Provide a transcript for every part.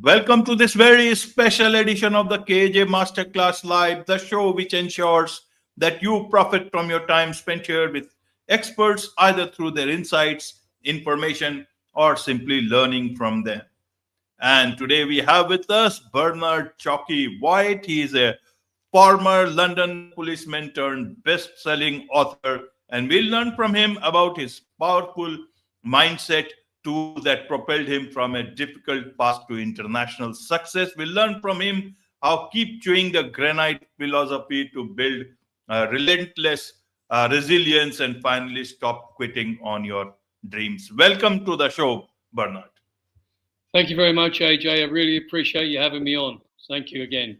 Welcome to this very special edition of the KAJ Masterclass Live, the show which ensures that you profit from your time spent here with experts, either through their insights, information, or simply learning from them. And today we have with us Bernard Chalky White. He is a former London policeman turned best-selling author, and we'll learn from him about his powerful mindset tool that propelled him from a difficult path to international success. We'll learn from him how keep chewing the granite philosophy to build relentless resilience and finally stop quitting on your dreams. Welcome to the show, Bernard. Thank you very much, AJ. I really appreciate you having me on. Thank you again.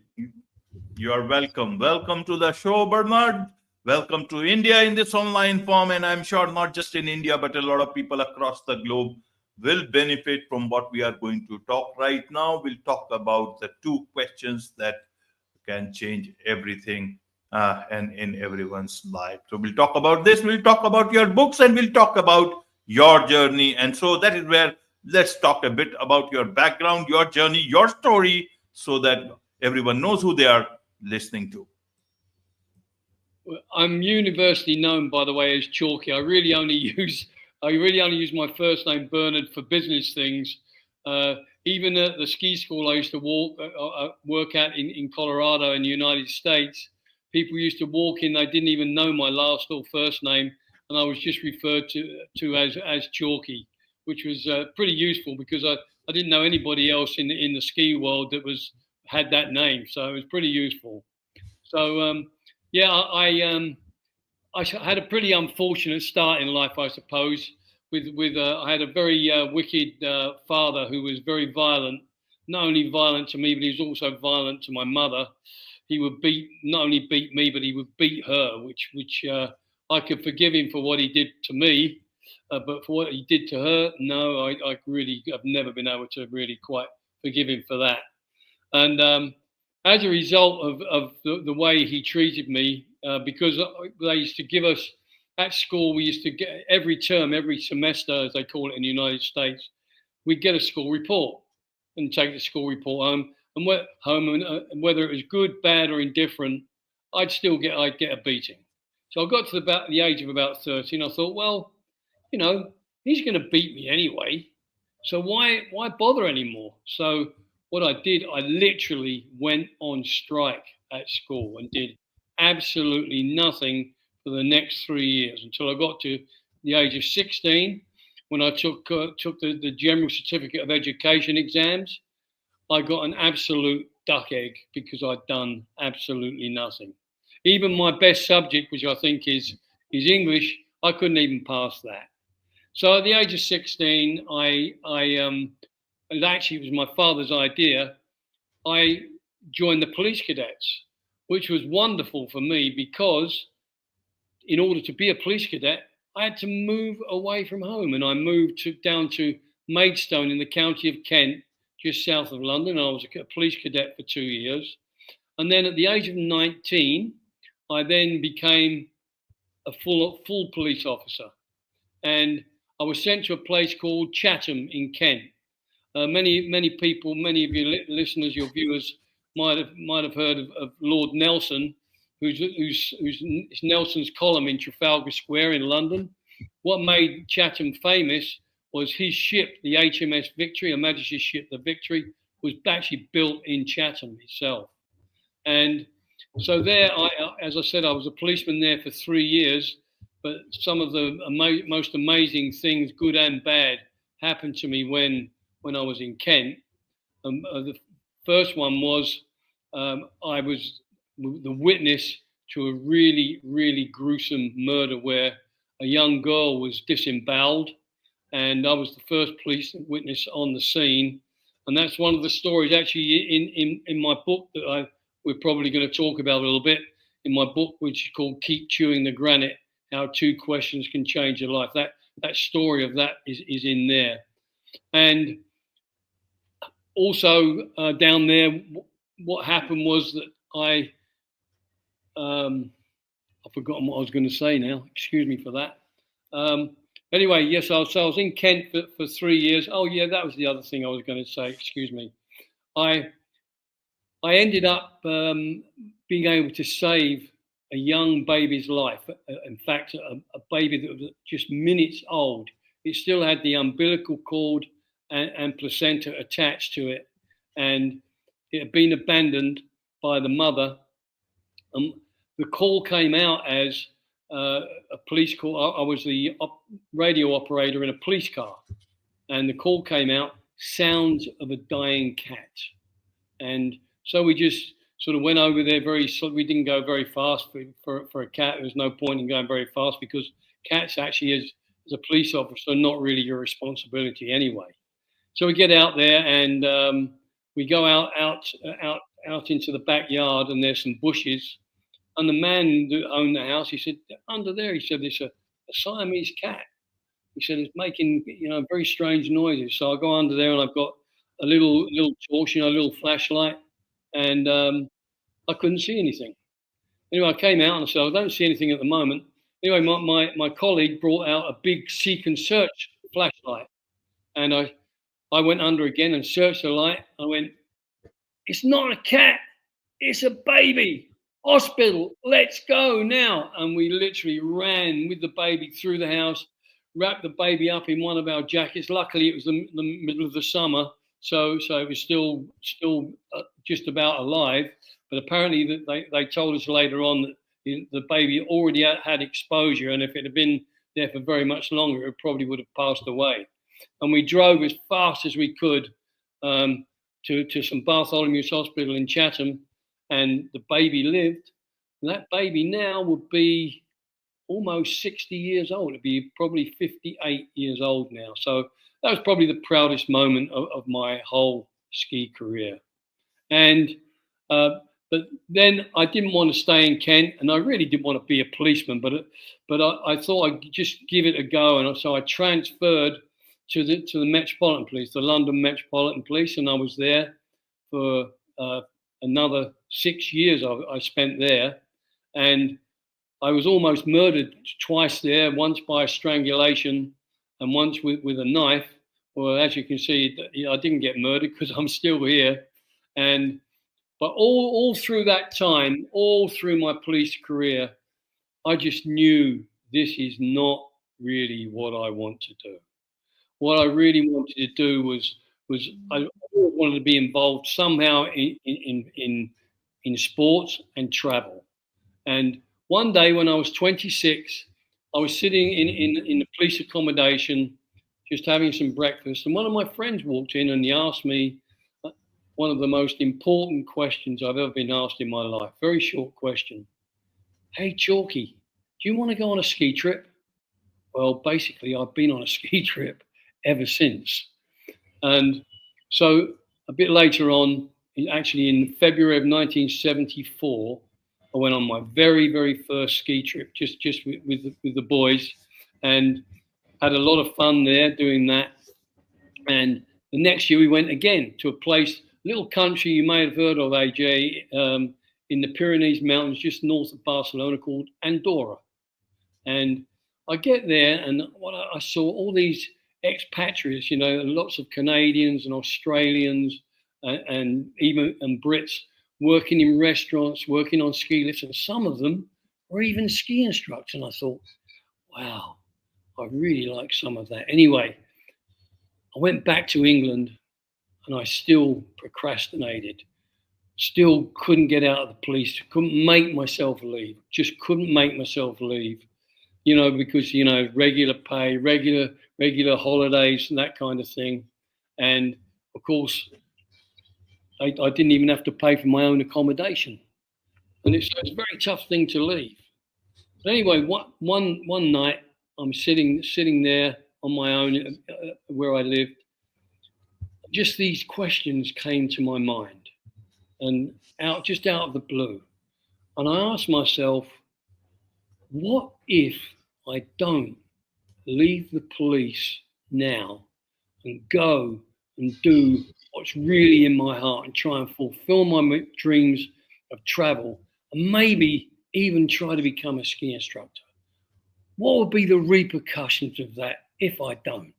You are welcome. Welcome to the show, Bernard. Welcome to India in this online form. And I'm sure not just in India, but a lot of people across the globe will benefit from what we are going to talk right now. We'll talk about the two questions that can change everything and in everyone's life. So we'll talk about this. We'll talk about your books and we'll talk about your journey. And so that is where let's talk a bit about your background, your journey, your story, so that everyone knows who they are listening to. I'm universally known, by the way, as Chalky. I really only use my first name, Bernard, for business things. Even at the ski school I used to work at in Colorado in the United States, people used to walk in, they didn't even know my last or first name, and I was just referred to as Chalky, which was pretty useful because I didn't know anybody else in the ski world that had that name, so it was pretty useful. So I had a pretty unfortunate start in life, I suppose. I had a very wicked father who was very violent. Not only violent to me, but he was also violent to my mother. He would not only beat me, but he would beat her, which I could forgive him for what he did to me, but for what he did to her, no, I've never been able to really quite forgive him for that. And as a result of the way he treated me, because they used to give us at school, we used to get every term, every semester, as they call it in the United States, we'd get a school report and take the school report home. And whether it was good, bad, or indifferent, I'd get a beating. So I got to about the age of about 13. I thought, well, he's going to beat me anyway, so why bother anymore? So what I did, I literally went on strike at school and did absolutely nothing for the next 3 years until I got to the age of 16, when I took the General Certificate of Education exams. I got an absolute duck egg because I'd done absolutely nothing. Even my best subject, which I think is English, I couldn't even pass that. So at the age of 16, and actually it was my father's idea, I joined the police cadets, which was wonderful for me because in order to be a police cadet, I had to move away from home, and I moved down to Maidstone in the county of Kent, just south of London. I was a police cadet for 2 years. And then at the age of 19, I then became a full police officer. And I was sent to a place called Chatham in Kent. Many people, many of your listeners, your viewers might have heard of Lord Nelson, who's Nelson's column in Trafalgar Square in London. What made Chatham famous was his ship, the HMS Victory, Her Majesty's ship, the Victory, was actually built in Chatham itself. And so there, as I said, I was a policeman there for 3 years, but some of the most amazing things, good and bad, happened to me when I was in Kent. The first one was I was the witness to a really, really gruesome murder where a young girl was disemboweled, and I was the first police witness on the scene. And that's one of the stories actually in my book that we're probably going to talk about a little bit, in my book, which is called Keep Chewing the Granite, How 2 Questions Can Change Your Life. That story of that is in there. And also down there, what happened was that I've forgotten what I was going to say now. Excuse me for that. Anyway, yes, I was in Kent for 3 years. Oh, yeah, that was the other thing I was going to say. Excuse me. I ended up being able to save a young baby's life. In fact, a baby that was just minutes old. It still had the umbilical cord and placenta attached to it, and it had been abandoned by the mother. The call came out as a police call. I was the radio operator in a police car, and the call came out, sounds of a dying cat. And so we just sort of went over there we didn't go very fast for a cat. There was no point in going very fast because cats actually, as a police officer, are not really your responsibility anyway. So we get out there and we go out into the backyard, and there's some bushes. And the man that owned the house, he said, under there, he said, there's a Siamese cat. He said, it's making, very strange noises. So I go under there and I've got a little torch, a little flashlight, and I couldn't see anything. Anyway, I came out and I said, I don't see anything at the moment. Anyway, my colleague brought out a big seek and search flashlight, and I went under again and searched the light. I went, it's not a cat, it's a baby. Hospital, let's go now. And we literally ran with the baby through the house, wrapped the baby up in one of our jackets. Luckily, it was the middle of the summer, so it was still just about alive. But apparently, they told us later on that the baby already had exposure, and if it had been there for very much longer, it probably would have passed away. And we drove as fast as we could to St Bartholomew's Hospital in Chatham, and the baby lived. And that baby now would be almost 60 years old. It'd be probably 58 years old now. So that was probably the proudest moment of my whole ski career. And but then I didn't want to stay in Kent, and I really didn't want to be a policeman, but I thought I'd just give it a go. And so I transferred to the Metropolitan Police, the London Metropolitan Police, and I was there for another 6 years. I spent there, and I was almost murdered twice there, once by strangulation and once with a knife. Well, as you can see, I didn't get murdered because I'm still here. But all through that time, all through my police career, I just knew this is not really what I want to do. What I really wanted to do was I wanted to be involved somehow in sports and travel. And one day when I was 26, I was sitting in the police accommodation, just having some breakfast, and one of my friends walked in and he asked me one of the most important questions I've ever been asked in my life. Very short question. Hey, Chalky, do you want to go on a ski trip? Well, basically, I've been on a ski trip ever since. And so a bit later on, actually in February of 1974, I went on my very, very first ski trip, just with the boys, and had a lot of fun there doing that. And the next year we went again to a place, little country you may have heard of, AJ, in the Pyrenees Mountains, just north of Barcelona, called Andorra. And I get there, and I saw all these expatriates, lots of Canadians and Australians and Brits working in restaurants, working on ski lifts, and some of them were even ski instructors. And I thought, wow, I really like some of that. Anyway, I went back to England and I still procrastinated, still couldn't get out of the police, couldn't make myself leave, just couldn't make myself leave, because, regular pay, regular holidays and that kind of thing. And of course, I didn't even have to pay for my own accommodation. And it's a very tough thing to leave. But anyway, one night I'm sitting there on my own where I lived. Just these questions came to my mind, and out of the blue. And I asked myself, what if I don't leave the police now and go and do what's really in my heart and try and fulfill my dreams of travel, and maybe even try to become a ski instructor? What would be the repercussions of that if I don't?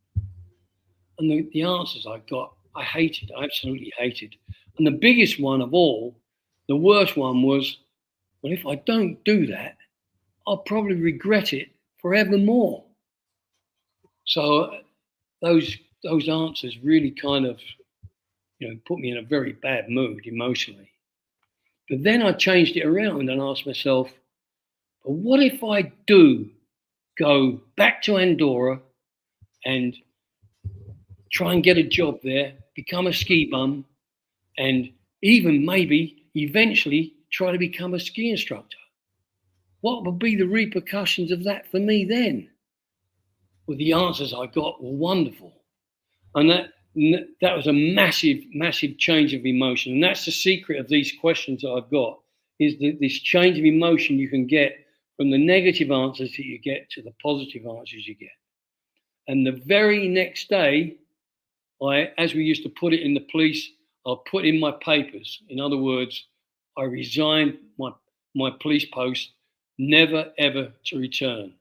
And the answers I got, I absolutely hated. And the biggest one of all, the worst one was, well, if I don't do that, I'll probably regret it forevermore. So those answers really kind of, put me in a very bad mood emotionally. But then I changed it around and asked myself, but what if I do go back to Andorra and try and get a job there, become a ski bum, and even maybe eventually try to become a ski instructor? What would be the repercussions of that for me then? Well, the answers I got were wonderful. And that was a massive, massive change of emotion. And that's the secret of these questions that I've got, is this change of emotion you can get from the negative answers that you get to the positive answers you get. And the very next day, as we used to put it in the police, I put in my papers. In other words, I resigned my police post, never, ever to return.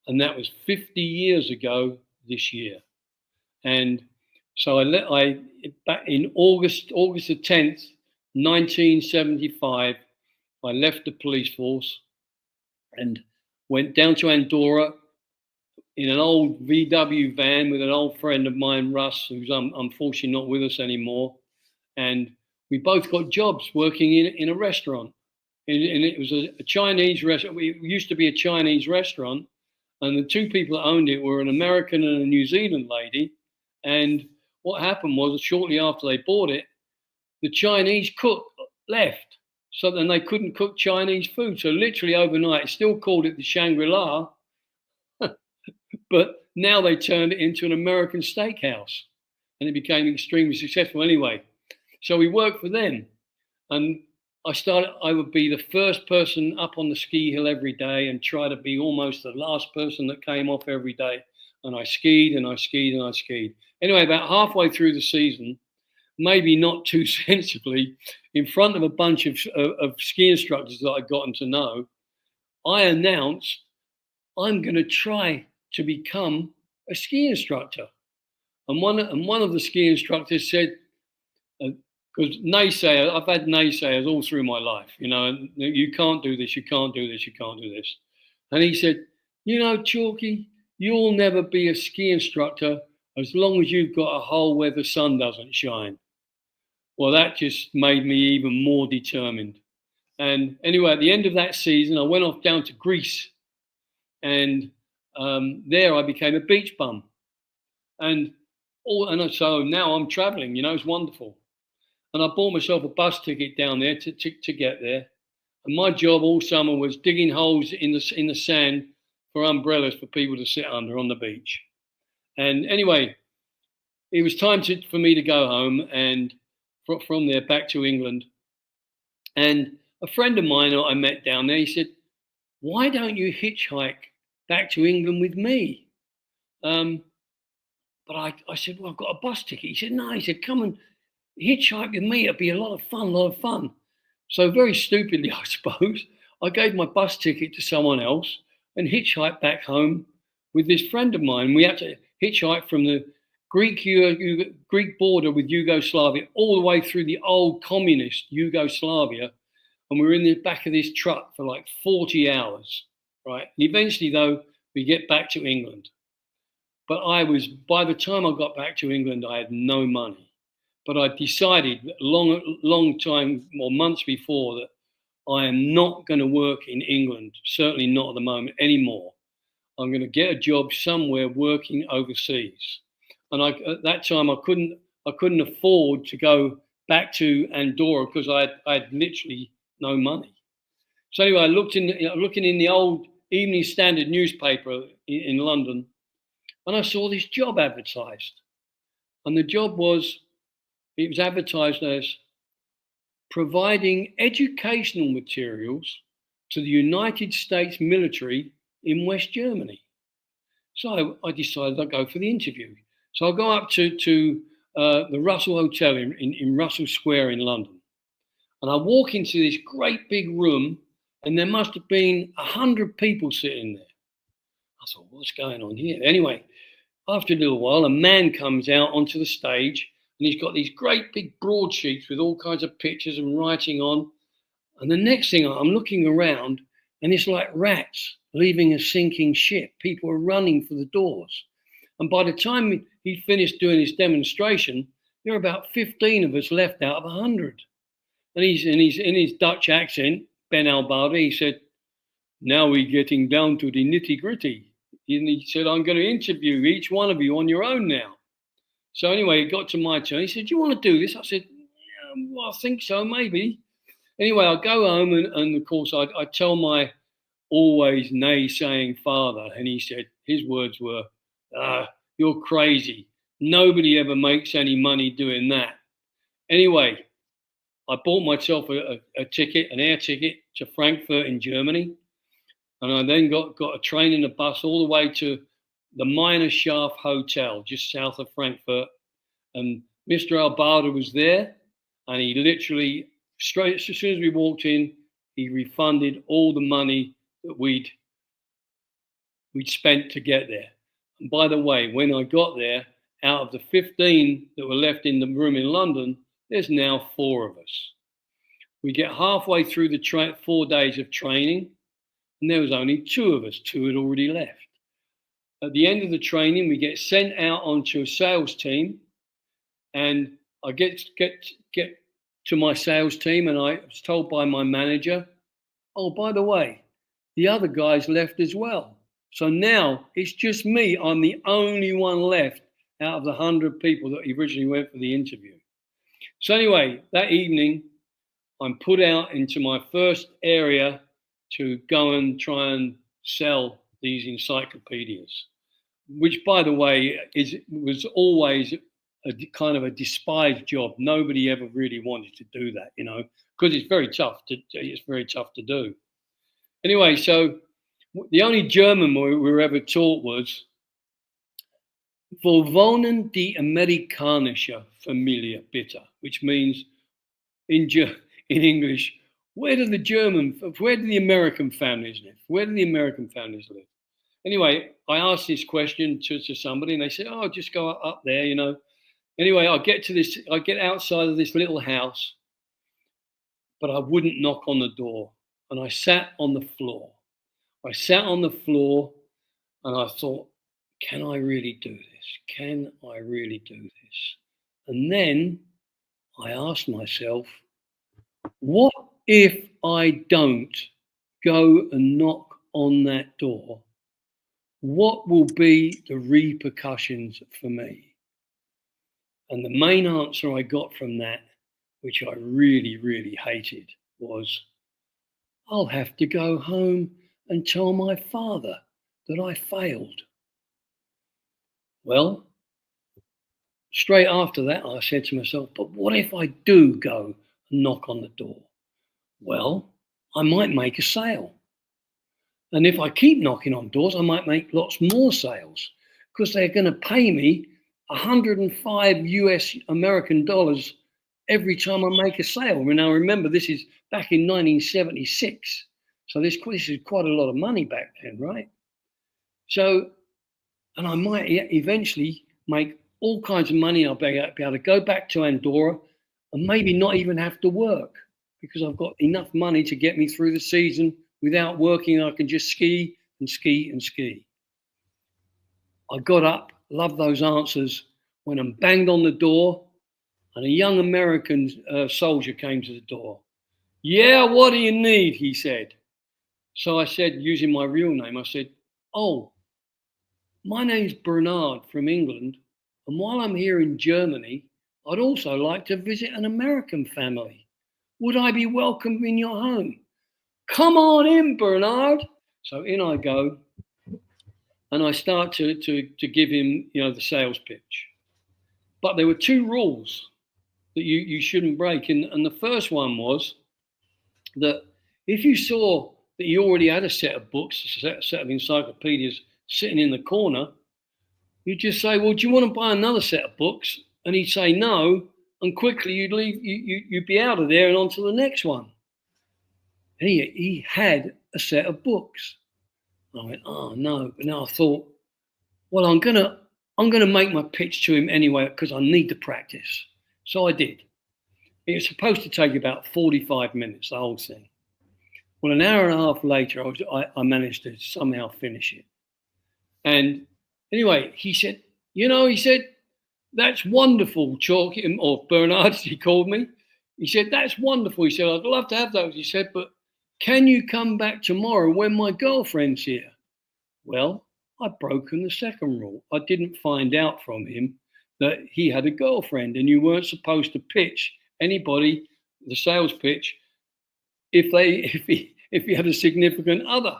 And that was 50 years ago this year. And so back in August the 10th, 1975, I left the police force and went down to Andorra in an old VW van with an old friend of mine, Russ, who's unfortunately not with us anymore. And we both got jobs working in a restaurant. And it was a Chinese restaurant. It used to be a Chinese restaurant. And the two people that owned it were an American and a New Zealand lady. And what happened was, shortly after they bought it, the Chinese cook left. So then they couldn't cook Chinese food. So literally overnight, still called it the Shangri-La, but now they turned it into an American steakhouse. And it became extremely successful anyway. So we worked for them. And I would be the first person up on the ski hill every day and try to be almost the last person that came off every day. And I skied and I skied and I skied. Anyway, about halfway through the season, maybe not too sensibly, in front of a bunch of ski instructors that I'd gotten to know, I announced, I'm going to try to become a ski instructor. And one of the ski instructors said, because naysayers, I've had naysayers all through my life, you can't do this, you can't do this, you can't do this. And he said, Chalky, you'll never be a ski instructor as long as you've got a hole where the sun doesn't shine. Well, that just made me even more determined. And anyway, at the end of that season, I went off down to Greece. And there I became a beach bum. And so now I'm traveling, it's wonderful. And I bought myself a bus ticket down there to get there. And my job all summer was digging holes in the sand for umbrellas for people to sit under on the beach. And anyway, it was time for me to go home and from there back to England. And a friend of mine I met down there, he said, why don't you hitchhike back to England with me? But I said, well, I've got a bus ticket. He said, no. He said, come and hitchhike with me. It'd be a lot of fun. So very stupidly, I suppose, I gave my bus ticket to someone else and hitchhiked back home with this friend of mine. We had to hitchhike from the Greek border with Yugoslavia all the way through the old communist Yugoslavia. And we were in the back of this truck for like 40 hours, right? And eventually, though, we get back to England. But by the time I got back to England, I had no money. But I decided long time or months before that I am not going to work in England, certainly not at the moment anymore. I'm going to get a job somewhere working overseas. And at that time, I couldn't afford to go back to Andorra because I had literally no money. So anyway, I looking in the old Evening Standard newspaper in London, and I saw this job advertised. And the job was advertised as providing educational materials to the United States military in West Germany. So I decided I'd go for the interview. So I go up to the Russell Hotel in Russell Square in London. And I walk into this great big room, and there must have been 100 people sitting there. I thought, what's going on here? Anyway, after a little while, a man comes out onto the stage, and he's got these great big broadsheets with all kinds of pictures and writing on. And the next thing, I'm looking around, and it's like rats leaving a sinking ship. People are running for the doors. And by the time he finished doing his demonstration, there were about 15 of us left out of 100. And he's in his Dutch accent, Ben Albardi, he said, "Now we're getting down to the nitty gritty." And he said, "I'm going to interview each one of you on your own now." So anyway, it got to my turn. He said, "Do you want to do this?" I said, "Yeah, well, I think so, maybe." Anyway, I go home and of course I tell my always naysaying father, and he said, his words were, "You're crazy. Nobody ever makes any money doing that." Anyway, I bought myself a ticket, an air ticket to Frankfurt in Germany. And I then got a train and a bus all the way to the Minor Schaaf Hotel, just south of Frankfurt. And Mr. Albarda was there, and he literally, straight as soon as we walked in, he refunded all the money that we'd spent to get there. And by the way, when I got there, out of the 15 that were left in the room in London, there's now 4 of us. We get halfway through the 4 days of training, and there was only 2 of us. 2 had already left. At the end of the training, we get sent out onto a sales team, and I get to my sales team, and I was told by my manager, "Oh, by the way, the other guys left as well. So now it's just me. I'm the only one left out of the 100 people that originally went for the interview." So anyway, that evening, I'm put out into my first area to go and try and sell these encyclopedias, which, by the way, was always a kind of a despised job. Nobody ever really wanted to do that, because it's very tough to do. Anyway, so the only German we were ever taught was "Wo wohnen die amerikanische Familie bitte," which means in English, where do the American families live? Where do the American families live? Anyway, I asked this question to somebody, and they said, "Oh, just go up there, Anyway, I get outside of this little house, but I wouldn't knock on the door. And I sat on the floor. And I thought, can I really do this? Can I really do this? And then I asked myself, what if I don't go and knock on that door? What will be the repercussions for me? And the main answer I got from that, which I really, really hated, was, I'll have to go home and tell my father that I failed. Well, straight after that, I said to myself, but what if I do go and knock on the door? Well, I might make a sale. And if I keep knocking on doors, I might make lots more sales, because they're going to pay me 105 American dollars every time I make a sale. Now, remember, this is back in 1976. So this is quite a lot of money back then, right? So, and I might eventually make all kinds of money. I'll be able to go back to Andorra and maybe not even have to work, because I've got enough money to get me through the season without working. I can just ski and ski and ski. I got up, loved those answers, went and banged on the door, and a young American soldier came to the door. "Yeah, what do you need?" he said. So I said, using my real name, I said, "Oh, my name's Bernard from England, and while I'm here in Germany, I'd also like to visit an American family. Would I be welcome in your home?" "Come on in, Bernard." So in I go, and I start to give him, the sales pitch. But there were 2 rules that you shouldn't break. And the first one was that if you saw that he already had a set of books, a set of encyclopedias sitting in the corner, you'd just say, "Well, do you want to buy another set of books?" And he'd say no, and quickly you'd leave, you'd be out of there and on to the next one. And he had a set of books. I went, "Oh no." But now I thought, well, I'm gonna I'm going to make my pitch to him anyway because I need to practice. So I did. It was supposed to take about 45 minutes, the whole thing. Well, an hour and a half later, I managed to somehow finish it. And anyway, he said, that's wonderful, Chalky, or Bernard, as he called me. He said, that's wonderful. He said, I'd love to have those. He said, but can you come back tomorrow when my girlfriend's here? Well, I'd broken the second rule. I didn't find out from him that he had a girlfriend, and you weren't supposed to pitch anybody the sales pitch if he had a significant other.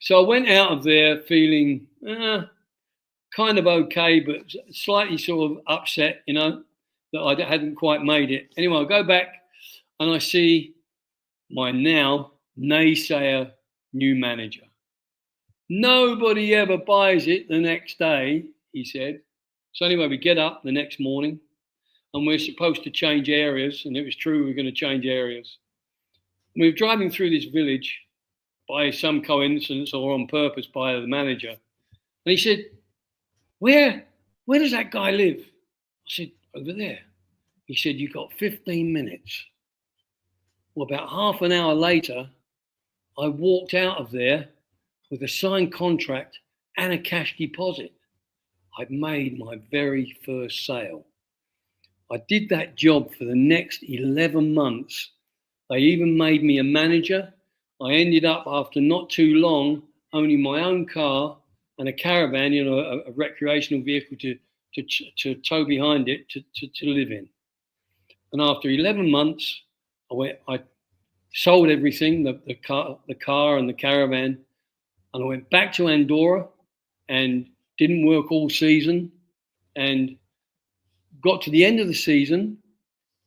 So I went out of there feeling kind of okay, but slightly sort of upset, that I hadn't quite made it. Anyway, I go back and I see my now naysayer new manager. Nobody ever buys it the next day, he said. So anyway, we get up the next morning and we're supposed to change areas. And it was true, we were going to change areas. We were driving through this village by some coincidence or on purpose by the manager. And he said, where does that guy live? I said, over there. He said, you've got 15 minutes. Well, about half an hour later, I walked out of there with a signed contract and a cash deposit. I'd made my very first sale. I did that job for the next 11 months. They even made me a manager. I ended up, after not too long, owning my own car and a caravan, a recreational vehicle to tow behind it to live in. And after 11 months, I sold everything, the car and the caravan, and I went back to Andorra and didn't work all season and got to the end of the season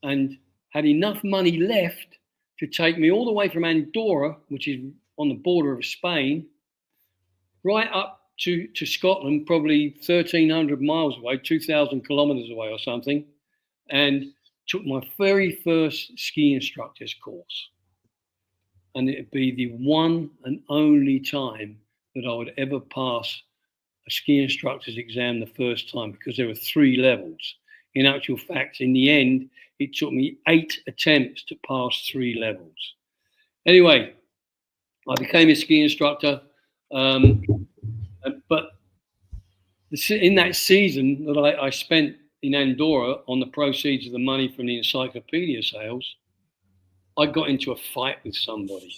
and had enough money left to take me all the way from Andorra, which is on the border of Spain, right up to Scotland, probably 1,300 miles away, 2,000 kilometers away or something, and took my very first ski instructor's course. And it'd be the one and only time that I would ever pass a ski instructor's exam the first time, because there were 3 levels. In actual fact, in the end, it took me 8 attempts to pass 3 levels. Anyway, I became a ski instructor, but in that season that I spent in Andorra on the proceeds of the money from the encyclopedia sales, I got into a fight with somebody,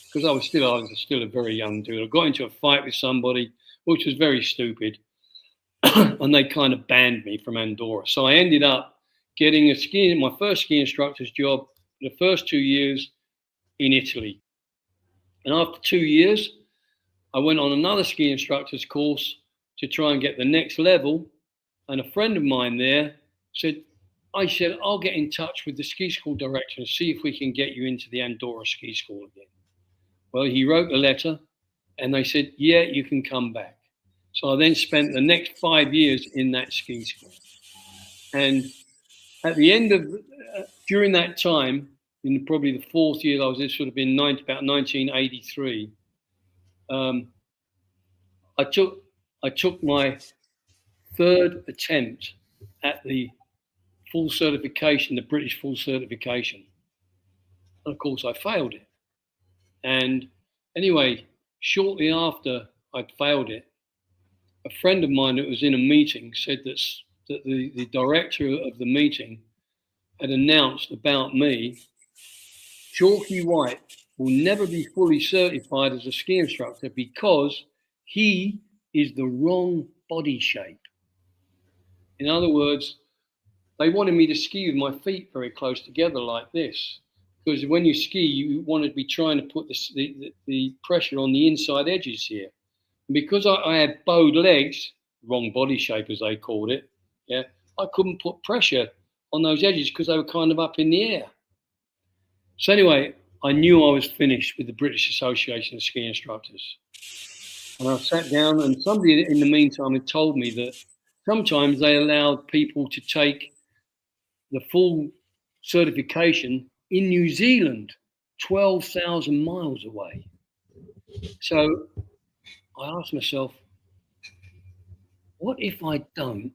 because I was still a very young dude. I got into a fight with somebody, which was very stupid, and they kind of banned me from Andorra. So I ended up getting my first ski instructor's job for the first 2 years in Italy. And after 2 years, I went on another ski instructor's course to try and get the next level. And a friend of mine there said, I'll get in touch with the ski school director and see if we can get you into the Andorra ski school again. Well, he wrote a letter and they said, yeah, you can come back. So I then spent the next 5 years in that ski school. And at the end of, during that time, in probably the 4th year, I was this would have been about 1983. I took my 3rd attempt at the full certification, the British full certification. And of course, I failed it. And anyway, shortly after I'd failed it, a friend of mine that was in a meeting said that the director of the meeting had announced about me, Chalky White will never be fully certified as a ski instructor because he is the wrong body shape. In other words, they wanted me to ski with my feet very close together like this, because when you ski, you want to be trying to put the pressure on the inside edges here. And because I had bowed legs, wrong body shape as they called it, yeah, I couldn't put pressure on those edges because they were kind of up in the air. So anyway, I knew I was finished with the British Association of Ski Instructors. And I sat down, and somebody in the meantime had told me that sometimes they allowed people to take the full certification in New Zealand, 12,000 miles away. So I asked myself, what if I don't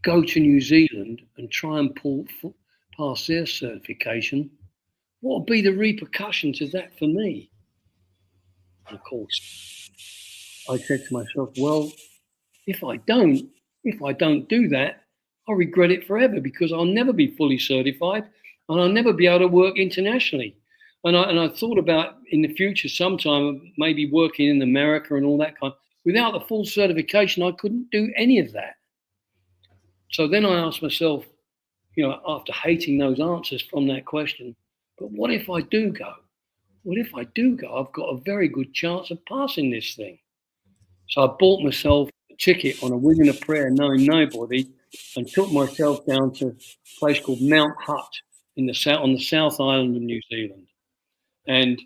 go to New Zealand and try and pass their certification? What would be the repercussions of that for me? And of course, I said to myself, well, if I don't do that, I'll regret it forever, because I'll never be fully certified and I'll never be able to work internationally. And I thought about in the future sometime maybe working in America and all that kind. Without the full certification, I couldn't do any of that. So then I asked myself, after hating those answers from that question, but what if I do go? What if I do go? I've got a very good chance of passing this thing. So I bought myself a ticket on a wing and a prayer, knowing nobody, and took myself down to a place called Mount Hutt on the South Island of New Zealand. And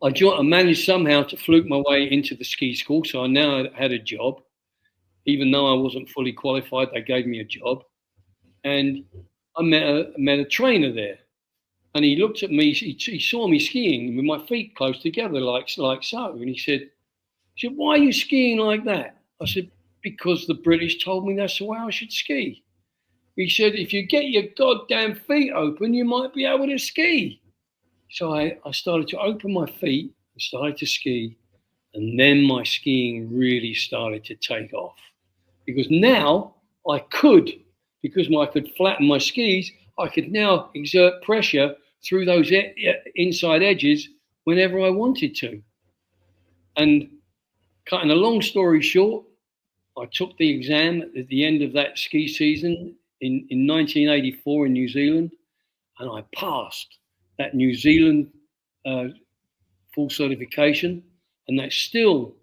I managed somehow to fluke my way into the ski school. So I now had a job. Even though I wasn't fully qualified, they gave me a job. And I met a trainer there. And he looked at me, he saw me skiing with my feet close together like so. And he said, why are you skiing like that? I said, because the British told me that's the way I should ski. He said, if you get your goddamn feet open, you might be able to ski. So I started to open my feet and started to ski. And then my skiing really started to take off. Because now I could, because I could flatten my skis, I could now exert pressure through those inside edges whenever I wanted to. And cutting a long story short, I took the exam at the end of that ski season in 1984 in New Zealand, and I passed that New Zealand full certification. And that's still,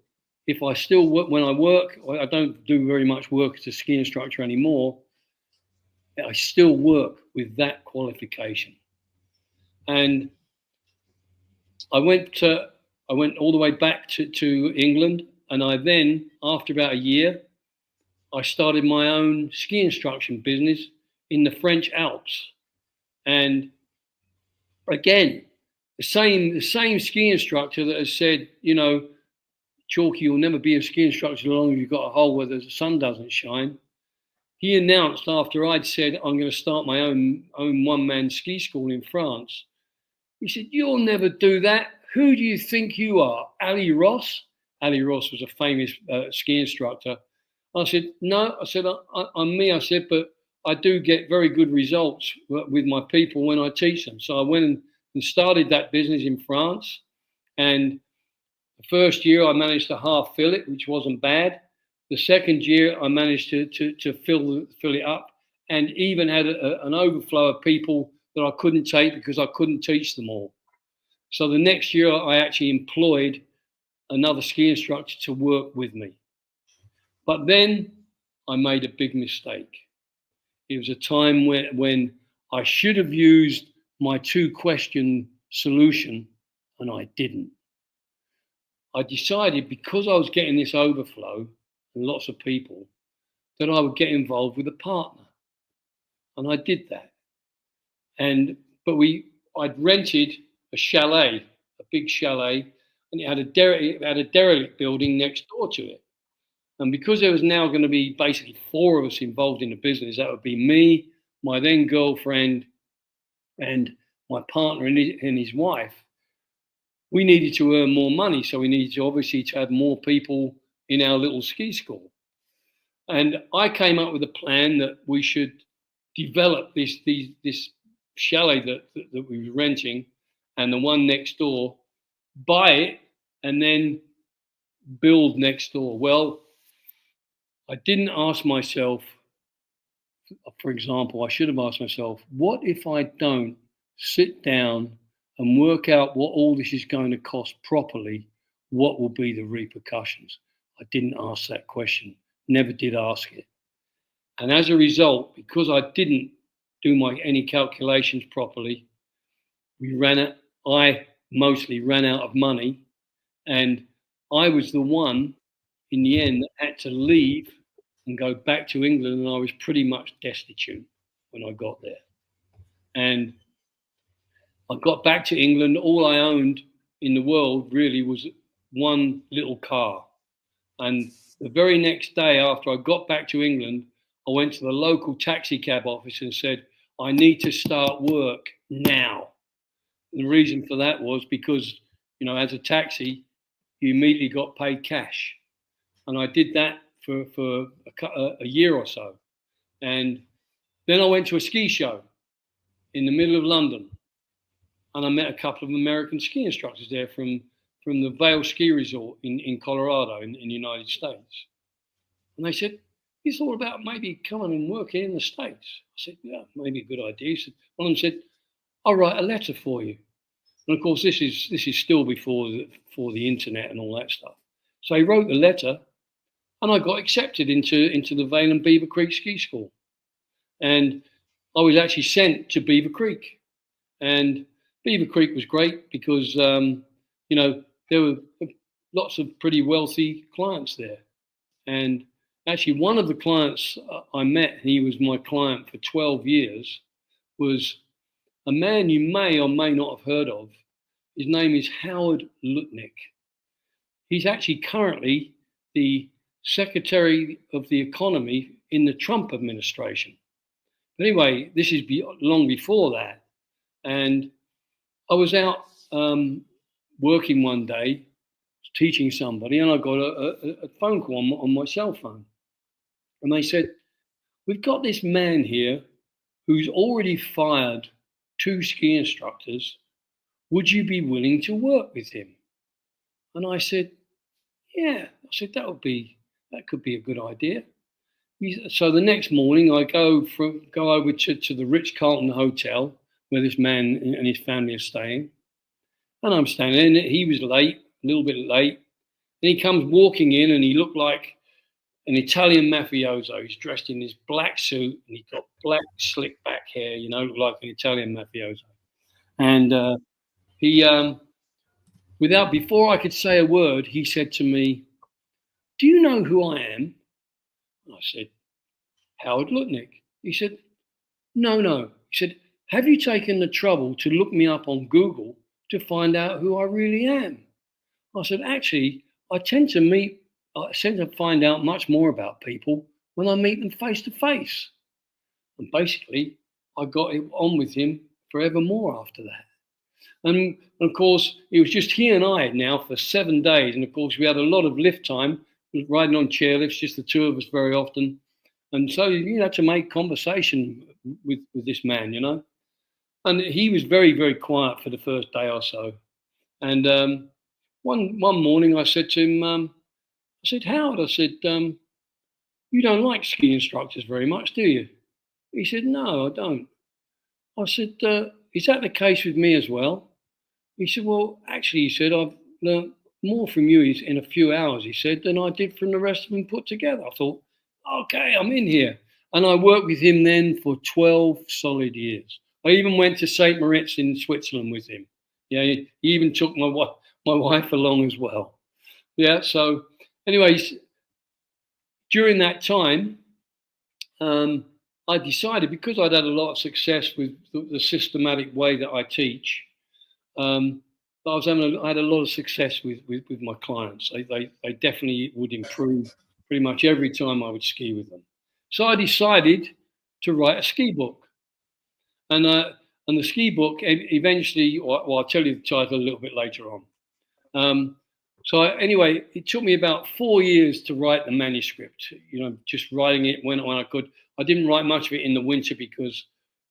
if I still work, when I work, I don't do very much work as a ski instructor anymore. I still work with that qualification. And I went all the way back to England. And I then, after about a year, I started my own ski instruction business in the French Alps. And again, the same ski instructor that has said, Chalky, you'll never be a ski instructor as long as you've got a hole where the sun doesn't shine. He announced after I'd said, I'm going to start my own one-man ski school in France. He said, you'll never do that. Who do you think you are? Ali Ross? Ali Ross was a famous ski instructor. I said, no. I said, I'm me. I said, but I do get very good results with my people when I teach them. So I went and started that business in France. And the first year I managed to half fill it, which wasn't bad. The second year I managed to fill it up, and even had an overflow of people that I couldn't take because I couldn't teach them all. So the next year I actually employed another ski instructor to work with me. But then I made a big mistake. It was a time when I should have used my 2-question solution, and I didn't. I decided, because I was getting this overflow and lots of people, that I would get involved with a partner. And I did that. But I'd rented a chalet, a big chalet, and it had a derelict building next door to it. And because there was now going to be basically 4 of us involved in the business, that would be me, my then girlfriend, and my partner and his wife, we needed to earn more money. So we needed to obviously to have more people in our little ski school. And I came up with a plan that we should develop this chalet that we were renting and the one next door, buy it, and then build next door. Well, I didn't ask myself, for example, I should have asked myself, what if I don't sit down and work out what all this is going to cost properly? What will be the repercussions? I didn't ask that question, never did ask it. And as a result, because I didn't do any calculations properly, I mostly ran out of money, and I was the one in the end that had to leave and go back to England, and I was pretty much destitute when I got there. And I got back to England. All I owned in the world really was one little car, And the very next day after I got back to England, I went to the local taxi cab office and said, I need to start work now. And the reason for that was because, as a taxi, you immediately got paid cash. And I did that for a year or so. And then I went to a ski show in the middle of London. And I met a couple of American ski instructors there from the Vail Ski Resort in Colorado in the United States. And they said, you thought about maybe coming and working in the States? I said, yeah, maybe a good idea. One of them said, I'll write a letter for you. And of course, this is still before the internet and all that stuff. So he wrote the letter, and I got accepted into the Vail and Beaver Creek Ski School. And I was actually sent to Beaver Creek. And Beaver Creek was great because, there were lots of pretty wealthy clients there. And actually, one of the clients I met, he was my client for 12 years, was a man you may or may not have heard of. His name is Howard Lutnick. He's actually currently the Secretary of the Economy in the Trump administration. But anyway, this is long before that. And I was out working one day, teaching somebody, and I got a phone call on my cell phone. And they said, we've got this man here who's already fired 2 ski instructors. Would you be willing to work with him? And I said, yeah. I said, that could be a good idea. So the next morning I go over to the Ritz-Carlton Hotel where this man and his family are staying. And I'm standing there, he was late, a little bit late. And he comes walking in and he looked like an Italian mafioso. He's dressed in this black suit and he's got black slick back hair, looked like an Italian mafioso. And before I could say a word, he said to me, do you know who I am? I said, Howard Lutnick. He said, no. He said, have you taken the trouble to look me up on Google to find out who I really am? I said, actually, I tend to find out much more about people when I meet them face to face. And basically, I got on with him forevermore after that. And of course, it was just he and I now for 7 days. And of course, we had a lot of lift time, riding on chairlifts, just the two of us very often. And so you had to make conversation with this man, And he was very, very quiet for the first day or so. And one morning I said to him, Howard, you don't like ski instructors very much, do you? He said, no, I don't. I said, is that the case with me as well? He said, well, actually, he said, I've learned more from you in a few hours, he said, than I did from the rest of them put together. I thought, okay, I'm in here. And I worked with him then for 12 solid years. I even went to St. Moritz in Switzerland with him. Yeah, he even took my wife along as well. Yeah, so anyways, during that time, I decided, because I'd had a lot of success with the systematic way that I teach, I had a lot of success with my clients. They definitely would improve pretty much every time I would ski with them. So I decided to write a ski book. And the ski book eventually, I'll tell you the title a little bit later on. Anyway, it took me about 4 years to write the manuscript, just writing it when I could. I didn't write much of it in the winter because,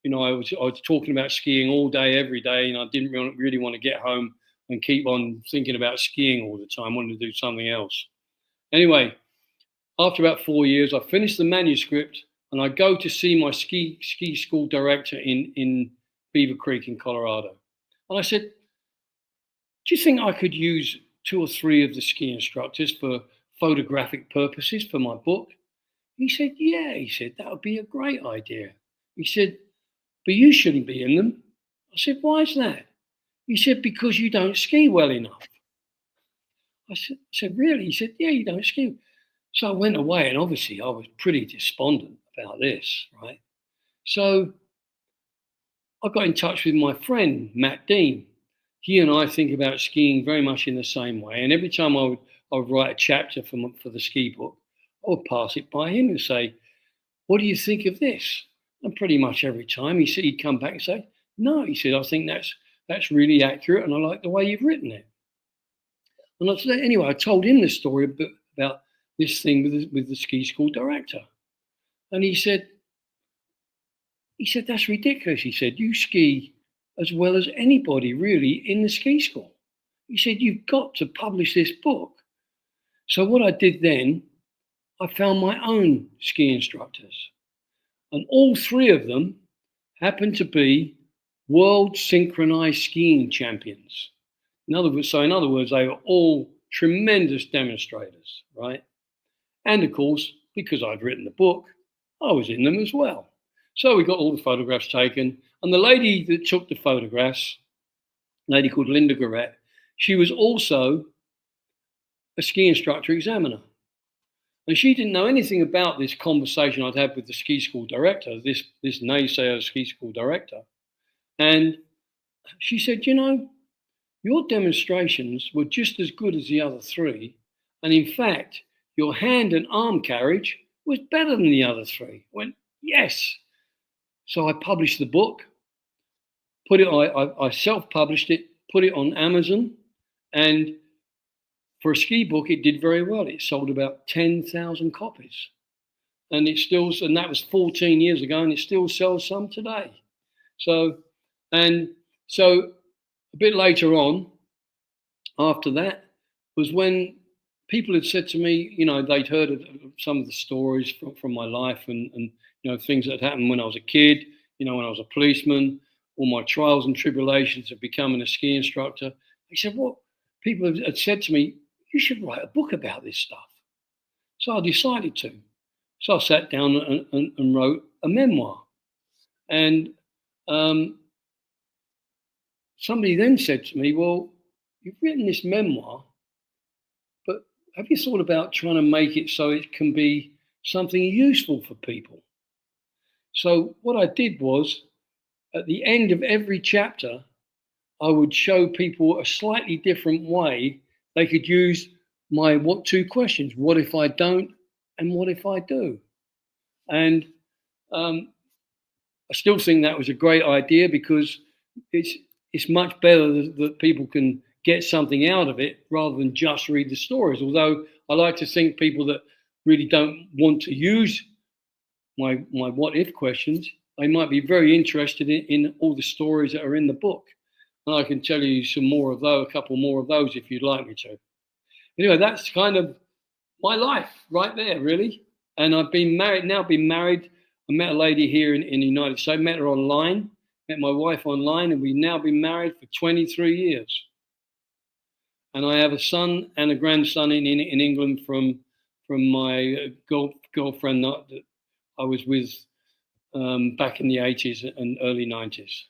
I was talking about skiing all day, every day, and I didn't really want to get home and keep on thinking about skiing all the time. I wanted to do something else. Anyway, after about 4 years, I finished the manuscript and I go to see my ski school director in Beaver Creek in Colorado. And I said, do you think I could use 2 or 3 of the ski instructors for photographic purposes for my book? He said, yeah. He said, that would be a great idea. He said, but you shouldn't be in them. I said, why is that? He said, because you don't ski well enough. I said, really? He said, yeah, you don't ski. So I went away, and obviously I was pretty despondent about this, right? So I got in touch with my friend, Matt Dean. He and I think about skiing very much in the same way. And every time I I would write a chapter for the ski book, I would pass it by him and say, "What do you think of this?" And pretty much every time he'd come back and say, "No," he said, "I think that's really accurate, and I like the way you've written it." And I said, anyway, I told him the story about this thing with the ski school director, and he said, "That's ridiculous." He said, "You ski as well as anybody really in the ski school." He said, "You've got to publish this book." So what I did then, I found my own ski instructors, and all three of them happened to be world synchronized skiing champions. In other words, they were all tremendous demonstrators, right? And of course, because I'd written the book, I was in them as well. So we got all the photographs taken, and the lady that took the photographs, a lady called Linda Garrett, she was also a ski instructor examiner. And she didn't know anything about this conversation I'd had with the ski school director, this Naysayers ski school director. And she said, "You know, your demonstrations were just as good as the other three. And in fact, your hand and arm carriage was better than the other three." I went, "Yes." So I published the book, I self-published it, put it on Amazon, and for a ski book, it did very well. It sold about 10,000 copies. And that was 14 years ago, and it still sells some today. So a bit later on, after that, was when people had said to me, you know, they'd heard of some of the stories from my life and you know, things that had happened when I was a kid, you know, when I was a policeman, all my trials and tribulations of becoming a ski instructor. They said, "What?" People had said to me, "You should write a book about this stuff." So I decided to. So I sat down and wrote a memoir. And somebody then said to me, "Well, you've written this memoir, but have you thought about trying to make it so it can be something useful for people?" So what I did was, at the end of every chapter, I would show people a slightly different way they could use my two questions: what if I don't, and what if I do? And I still think that was a great idea, because it's much better that people can get something out of it rather than just read the stories. Although I like to think people that really don't want to use my what if questions, they might be very interested in all the stories that are in the book. And I can tell you a couple more of those if you'd like me to. Anyway, that's kind of my life right there, really. And I've been married. I met a lady here in the United States, met her online, met my wife online, and we've now been married for 23 years. And I have a son and a grandson in England from my girlfriend that I was with back in the 80s and early 90s.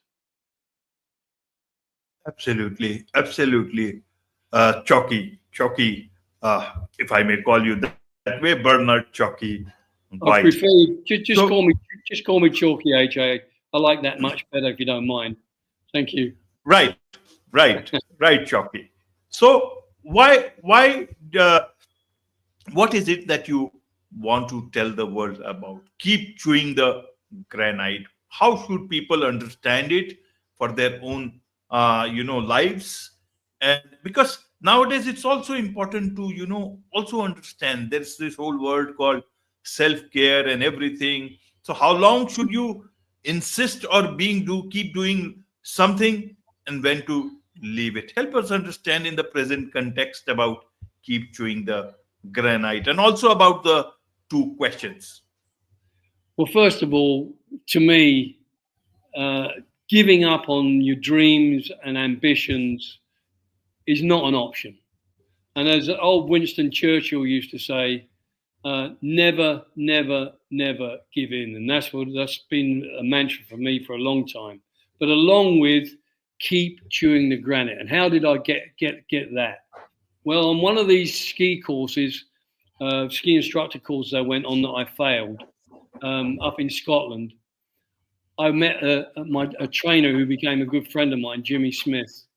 Absolutely, absolutely. Chalky, if I may call you that way, Bernard Chalky. I prefer just call me Chalky AJ. I like that much better, if you don't mind. Thank you. Right, Chalky. So why what is it that you want to tell the world about? Keep chewing the granite. How should people understand it for their own lives? And because nowadays it's also important to also understand there's this whole word called self-care and everything. So how long should you insist or keep doing something, and when to leave it? Help us understand in the present context about keep chewing the granite, and also about the two questions. Well, first of all, to me, giving up on your dreams and ambitions is not an option. And as old Winston Churchill used to say, never, never, never give in. And that's been a mantra for me for a long time. But along with keep chewing the granite. And how did I get that? Well, on one of these ski courses, ski instructor courses I went on that I failed up in Scotland, I met a trainer who became a good friend of mine, Jimmy Smith.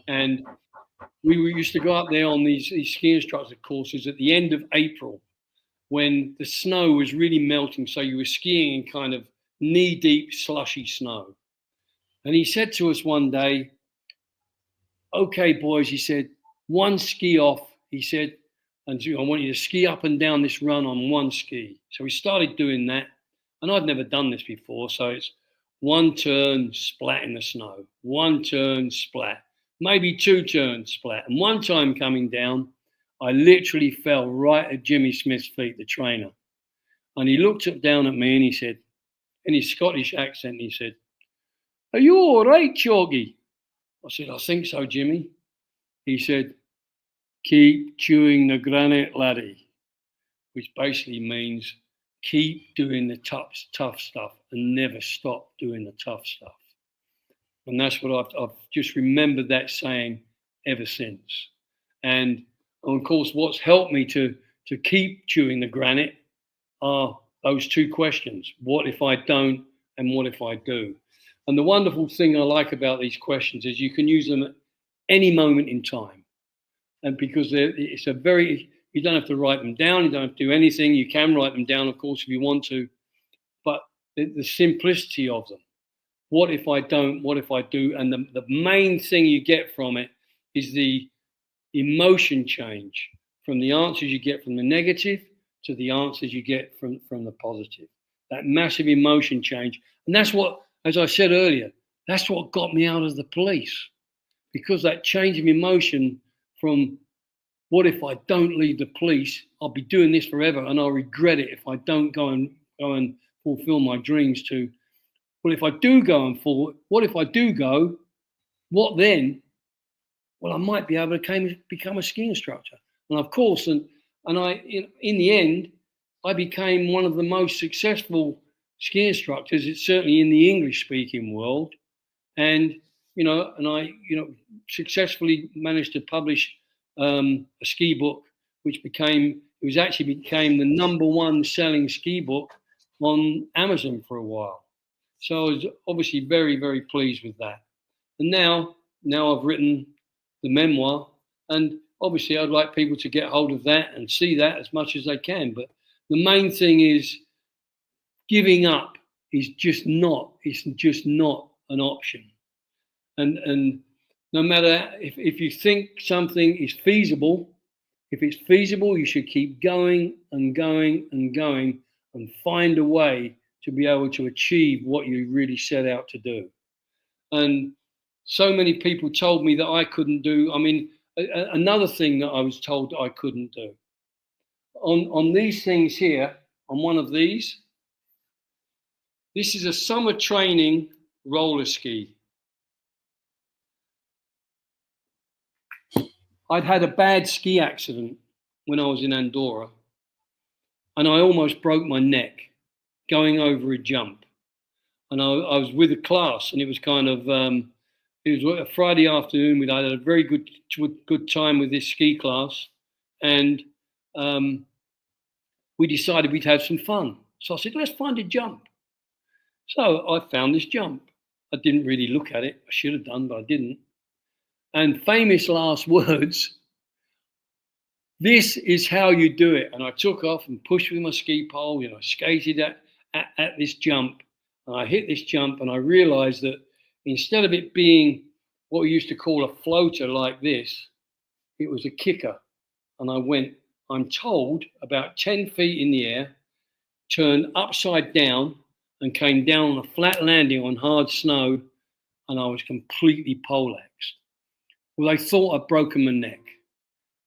And used to go up there on these ski instructor courses at the end of April when the snow was really melting. So you were skiing in kind of knee-deep, slushy snow. And he said to us one day, "Okay, boys," he said, "one ski off," he said, "and I want you to ski up and down this run on one ski." So we started doing that. And I'd never done this before. So it's one turn, splat in the snow, one turn, splat, maybe two turns, splat. And one time coming down, I literally fell right at Jimmy Smith's feet, the trainer. And he looked down at me and he said, in his Scottish accent, he said, "Are you all right, Chalky?" I said, "I think so, Jimmy." He said, "Keep chewing the granite, laddie," which basically means keep doing the tough stuff and never stop doing the tough stuff. And that's what I've just remembered that saying ever since. And of course, what's helped me to keep chewing the granite are those two questions: what if I don't, and what if I do? And the wonderful thing I like about these questions is you can use them at any moment in time. And because it's a very, you don't have to write them down, you don't have to do anything. You can write them down, of course, if you want to, but the simplicity of them. What if I don't? What if I do? And the main thing you get from it is the emotion change from the answers you get from the negative to the answers you get from the positive. That massive emotion change. And that's what, as I said earlier, that's what got me out of the police. Because that change of emotion from what if I don't leave the police, I'll be doing this forever and I'll regret it if I don't go and fulfill my dreams, to, well, if I do go and forward, what if I do go, what then? Well, I might be able to become a ski instructor. And of course, and I, in the end, I became one of the most successful ski instructors. It's certainly in the English speaking world. And, I successfully managed to publish a ski book, which became the #1 selling ski book on Amazon for a while. So I was obviously very, very pleased with that. And now I've written the memoir, and obviously I'd like people to get hold of that and see that as much as they can. But the main thing is giving up is just not an option. And no matter if you think something is feasible, if it's feasible, you should keep going and going and going and find a way to be able to achieve what you really set out to do. And so many people told me that I couldn't do. I mean, another thing that I was told that I couldn't do. On these things here, on one of these, this is a summer training roller ski. I'd had a bad ski accident when I was in Andorra, and I almost broke my neck going over a jump. And I was with a class, and it was kind of, it was a Friday afternoon. We'd had a very good time with this ski class, and we decided we'd have some fun. So I said, let's find a jump. So I found this jump. I didn't really look at it. I should have done, but I didn't. And famous last words, "This is how you do it." And I took off and pushed with my ski pole, skated at this jump. And I hit this jump, and I realized that instead of it being what we used to call a floater like this, it was a kicker. And I went, I'm told, about 10 feet in the air, turned upside down and came down on a flat landing on hard snow, and I was completely poleaxed. Well, they thought I'd broken my neck,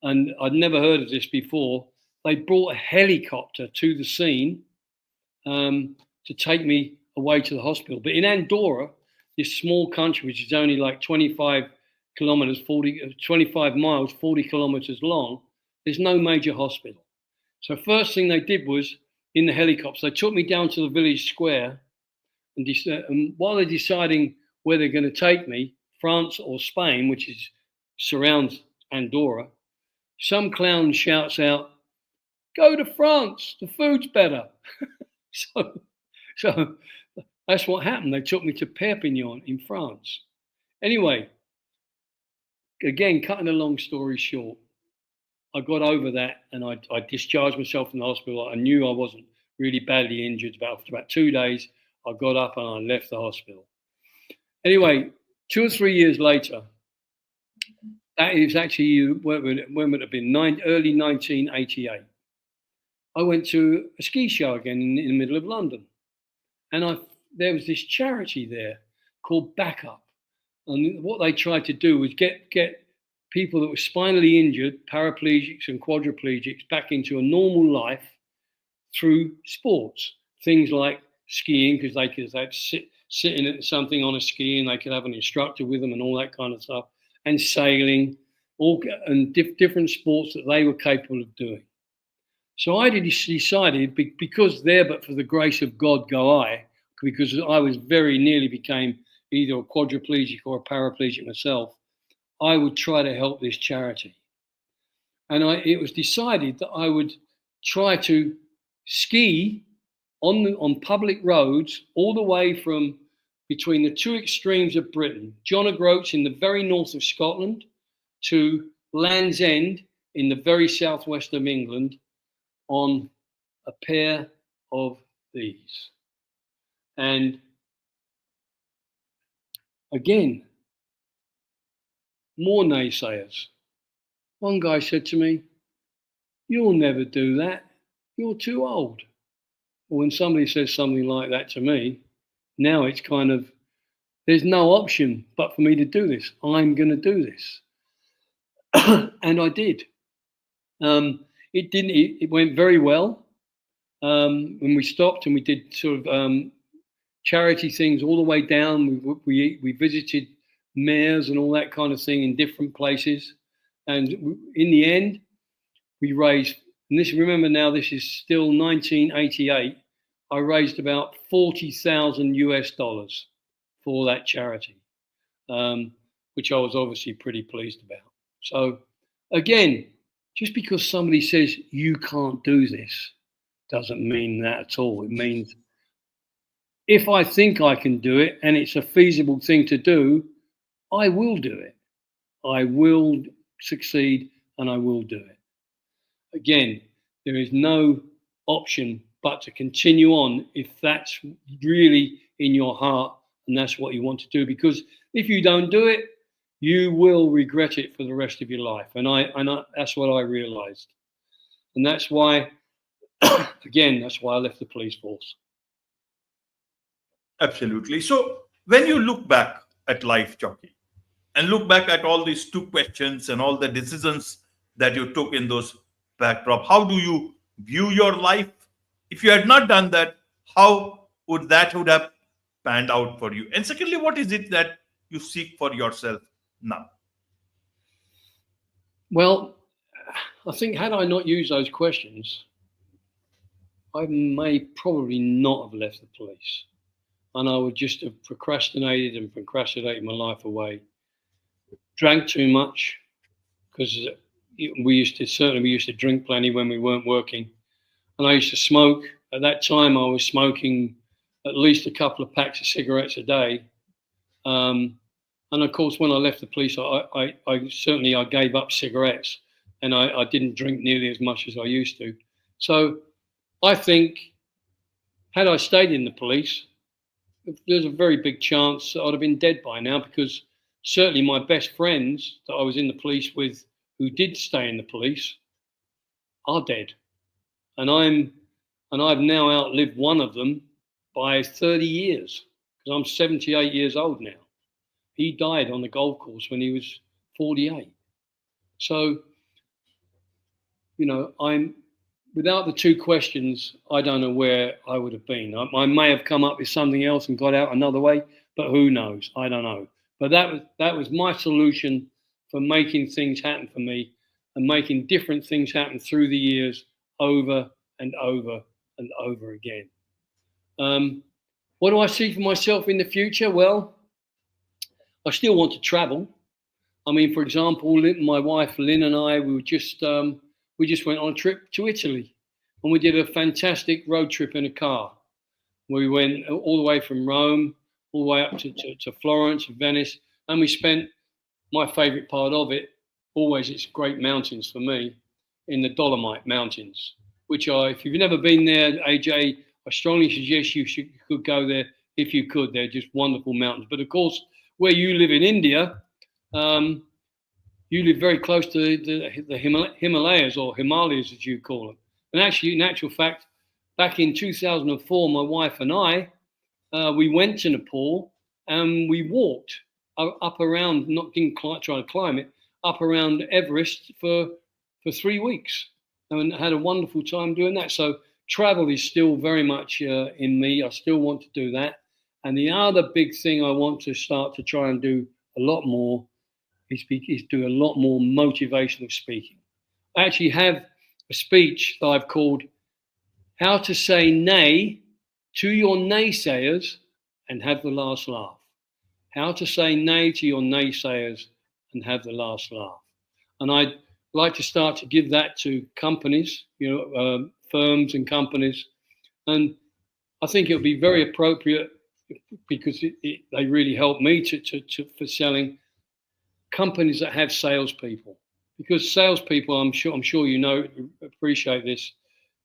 and I'd never heard of this before. They brought a helicopter to the scene to take me away to the hospital. But in Andorra, this small country, which is only like 25 miles, 40 kilometers long, there's no major hospital. So first thing they did was, in the helicopter, they took me down to the village square, and while they're deciding where they're going to take me, France or Spain, which surrounds Andorra, some clown shouts out, "Go to France, the food's better." So that's what happened. They took me to Perpignan in France. Anyway, again, cutting a long story short, I got over that and I discharged myself from the hospital. I knew I wasn't really badly injured. After about 2 days, I got up and I left the hospital. Anyway, 2 or 3 years later, that is actually, when would it have been, early 1988, I went to a ski show again in the middle of London. And there was this charity there called Backup. And what they tried to do was get people that were spinally injured, paraplegics and quadriplegics, back into a normal life through sports. Things like skiing, because they could sitting at something on a ski and they could have an instructor with them and all that kind of stuff, and sailing, and different sports that they were capable of doing. So I decided, because there, but for the grace of God go I, because I was very nearly became either a quadriplegic or a paraplegic myself, I would try to help this charity. And it was decided that I would try to ski on public roads all the way from between the two extremes of Britain, John O'Groats in the very north of Scotland to Land's End in the very southwest of England, on a pair of these. And again, more naysayers. One guy said to me, "You'll never do that. You're too old." Well, when somebody says something like that to me, now it's kind of, there's no option but for me to do this. I'm going to do this. And I did. It went very well. When we stopped and we did sort of charity things all the way down, we visited mayors and all that kind of thing in different places. And in the end, we raised, and remember now, this is still 1988, I raised about $40,000 for that charity, which I was obviously pretty pleased about. So again, just because somebody says you can't do this doesn't mean that at all. It means if I think I can do it and it's a feasible thing to do, I will do it. I will succeed and I will do it. Again, there is no option but to continue on if that's really in your heart and that's what you want to do. Because if you don't do it, you will regret it for the rest of your life. And that's what I realized. And that's why, again, that's why I left the police force. Absolutely. So when you look back at life, Chalky, and look back at all these 2 questions and all the decisions that you took in those backdrop, how do you view your life? If you had not done that, how would that have panned out for you? And secondly, what is it that you seek for yourself now? Well, I think had I not used those questions, I may probably not have left the police. And I would just have procrastinated my life away. Drank too much, because we used to drink plenty when we weren't working. And I used to smoke. At that time, I was smoking at least a couple of packs of cigarettes a day. And of course, when I left the police, I gave up cigarettes, and I didn't drink nearly as much as I used to. So I think had I stayed in the police, there's a very big chance that I'd have been dead by now, because certainly my best friends that I was in the police with who did stay in the police are dead. And I've now outlived one of them by 30 years, because I'm 78 years old now. He died on the golf course when he was 48. So, without the 2 questions, I don't know where I would have been. I may have come up with something else and got out another way, but who knows? I don't know. But that was my solution for making things happen for me and making different things happen through the years over and over and over again. What do I see for myself in the future? Well, I still want to travel. I mean, for example, my wife Lynn and I, we just went on a trip to Italy, and we did a fantastic road trip in a car. We went all the way from Rome, all the way up to Florence and Venice, and we spent my favourite part of it, always, it's great mountains for me, in the Dolomite Mountains, which are, if you've never been there, AJ, I strongly suggest you could go there if you could. They're just wonderful mountains. But of course, where you live in India, you live very close to the Himalayas, or Himalayas as you call them. And actually, in actual fact, back in 2004, my wife and I, we went to Nepal and we walked up around, didn't try to climb it, up around Everest for 3 weeks, and had a wonderful time doing that. So travel is still very much in me. I still want to do that. And the other big thing I want to start to try and do a lot more is do a lot more motivational speaking. I actually have a speech that I've called How to Say Nay to Your Naysayers and Have the Last Laugh. How to say nay to your naysayers and have the last laugh. And I'd like to start to give that to companies, firms and companies. And I think it'll be very appropriate, because they really help me for selling, companies that have salespeople. Because salespeople, I'm sure you know, appreciate this.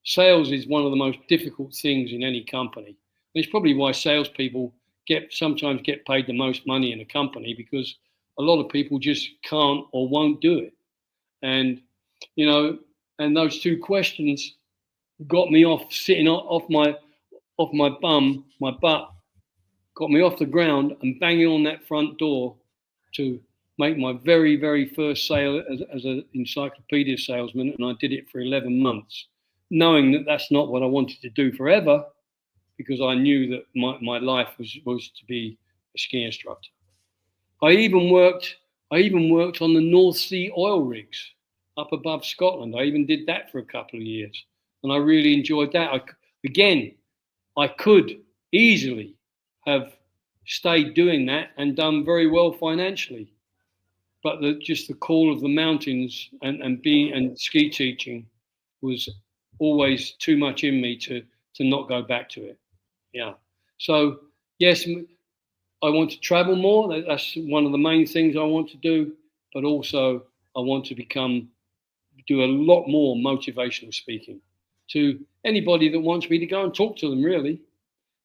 Sales is one of the most difficult things in any company. And it's probably why salespeople sometimes get paid the most money in a company, because a lot of people just can't or won't do it. And and those two questions got me off sitting off my bum, my butt, got me off the ground and banging on that front door to make my very, very first sale as an encyclopedia salesman. And I did it for 11 months, knowing that that's not what I wanted to do forever, because I knew that my life was to be a ski instructor. I even worked on the North Sea oil rigs up above Scotland. I even did that for a couple of years, and I really enjoyed that. I could easily have stayed doing that and done very well financially, but just the call of the mountains and ski teaching was always too much in me to not go back to it. Yeah. So yes, I want to travel more. That's one of the main things I want to do. But also, I want to do a lot more motivational speaking to anybody that wants me to go and talk to them, really.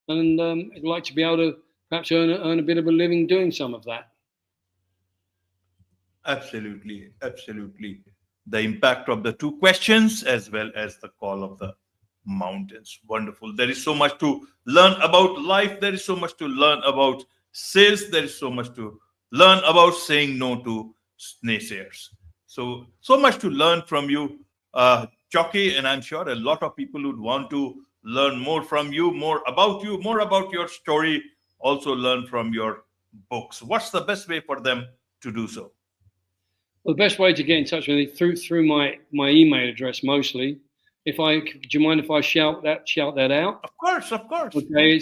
And I'd like to be able to perhaps earn a bit of a living doing some of that. Absolutely, absolutely. The impact of the two questions as well as the call of the mountains. Wonderful. There is so much to learn about life. There is so much to learn about sales. There is so much to learn about saying no to naysayers. So much to learn from you, Chalky, and I'm sure a lot of people would want to learn more from you, more about your story, also learn from your books. What's the best way for them to do so? Well, the best way to get in touch with me through my email address mostly. Do you mind if I shout that out? Of course. Okay,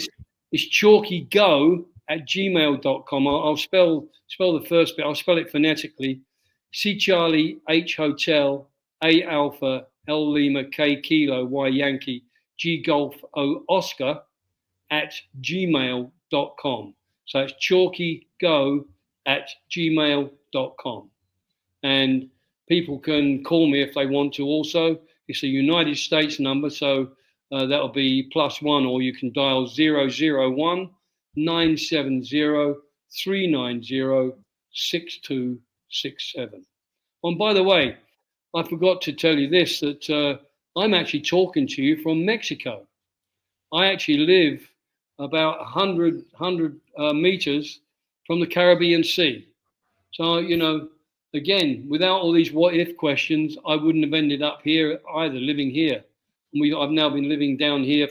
it's chalkygo@gmail.com. I'll spell the first bit. I'll spell it phonetically. C Charlie, H Hotel, A Alpha, L Lima, K Kilo, Y Yankee, G Golf, O Oscar @gmail.com. So it's chalkygo@gmail.com. And people can call me if they want to also. It's a United States number, so that'll be +1, or you can dial 001-970-390-6267. And by the way, I forgot to tell you this, that I'm actually talking to you from Mexico. I actually live about 100 meters from the Caribbean Sea. So, again, without all these what-if questions, I wouldn't have ended up here either, living here. I've now been living down here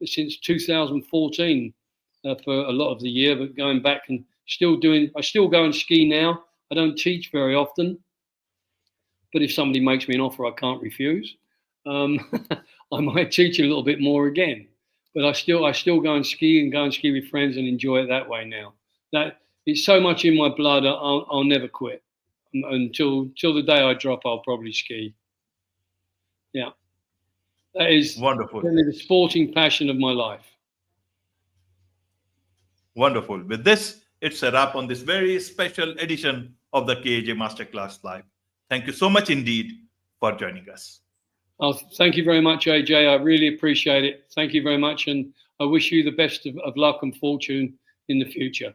since 2014 for a lot of the year, but going back and I still go and ski now. I don't teach very often, but if somebody makes me an offer I can't refuse, I might teach a little bit more again. But I still go and ski with friends and enjoy it that way now. That it's so much in my blood, I'll never quit. Until the day I drop, I'll probably ski. Yeah, that is wonderful. The sporting passion of my life. Wonderful. With this, it's a wrap on this very special edition of the KAJ Masterclass Live. Thank you so much indeed for joining us. Oh, thank you very much, AJ. I really appreciate it. Thank you very much. And I wish you the best of luck and fortune in the future.